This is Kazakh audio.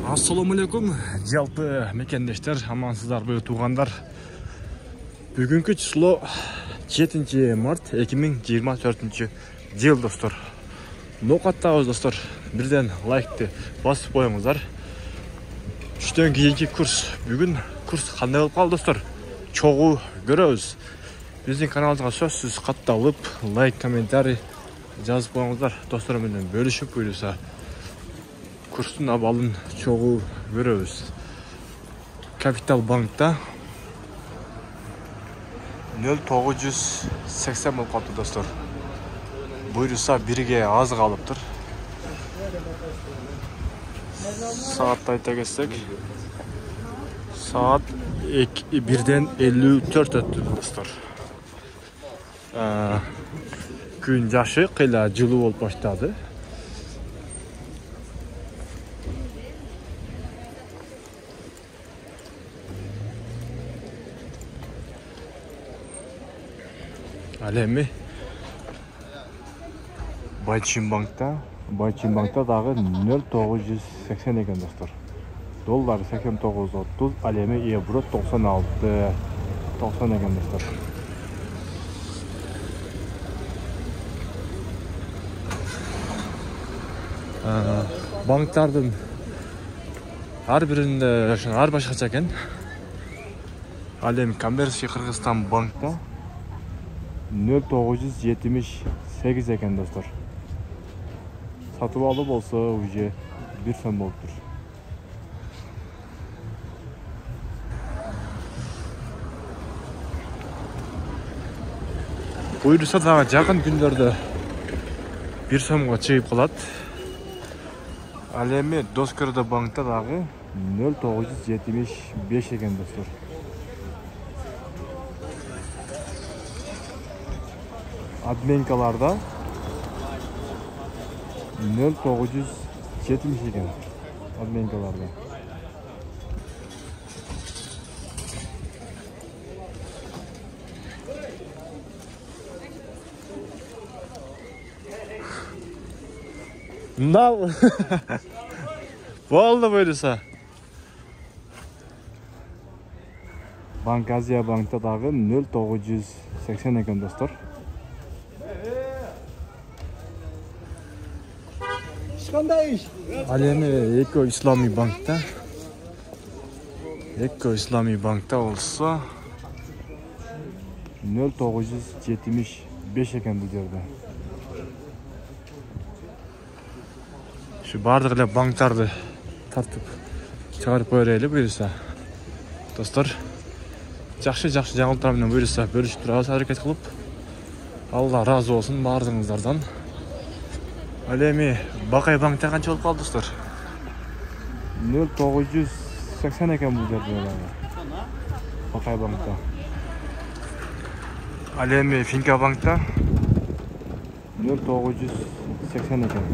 Assalamu alaikum, жалпы мекендештер, амансыздарбы туғандар. Бүгінгі число 7 март 2024 жыл, достар. Ноқаттағыз, достар. Бірден лайкты басып қойыңыздар. Үштен кейінгі курс. Бүгін курс қандай болып қалды, достар? Чоғу көрөбүз. Біздің каналымызға сөзсіз қатталып, лайк, комментарий жазып қойыңыздар. Достар менен бөлішіп бұйырса. Курстун абалын чоғу көрөбүз. Капитал банкта 0980 болып қалды, достар. Бұйырса бірге аз қалыптыр. Саатты айта кетсек, саат 1-ден 54 өтті, достар. Күн жашы қайла жылы болып баштады. Әлемі Байчин банкта дағы 0980 екен, достар. Доллар 89.30, әлемі евро 96.90 екен, достар. Банктардың ар бірінде ар башқача екен. Әлем Коммерция Қырғызстан банкта 0978 екен, достар. Сатып алып болса, уже 1 сом болып тұр. Бұйырса дағы жақын күндерді 1 сомға чейіп қалады. Әлемі Доскырды банкта дағы 0975 екен, достар. Адменкаларда 0970 екен. Адменкаларда. Нал. Болды бұйырса. Банк Азия банкта дағы 0980 екен, достар. Әлемі Эко Ислами банкта олса 0975 екен бұл жерде. Şu бардығылы банктарды тартып чығарып көрелі бұйырса. Достар, жақшы жаңылтырамын бұйырса бөлішіп тұрағыз әрекет қылып. Алла разы olsun бардыңыздардан. Әлемі Бақай банкта қанша болып қалды, достар? 0980 екен бұл жерде. Бақай банкта. Әлемі Финка банкта 0980 екен.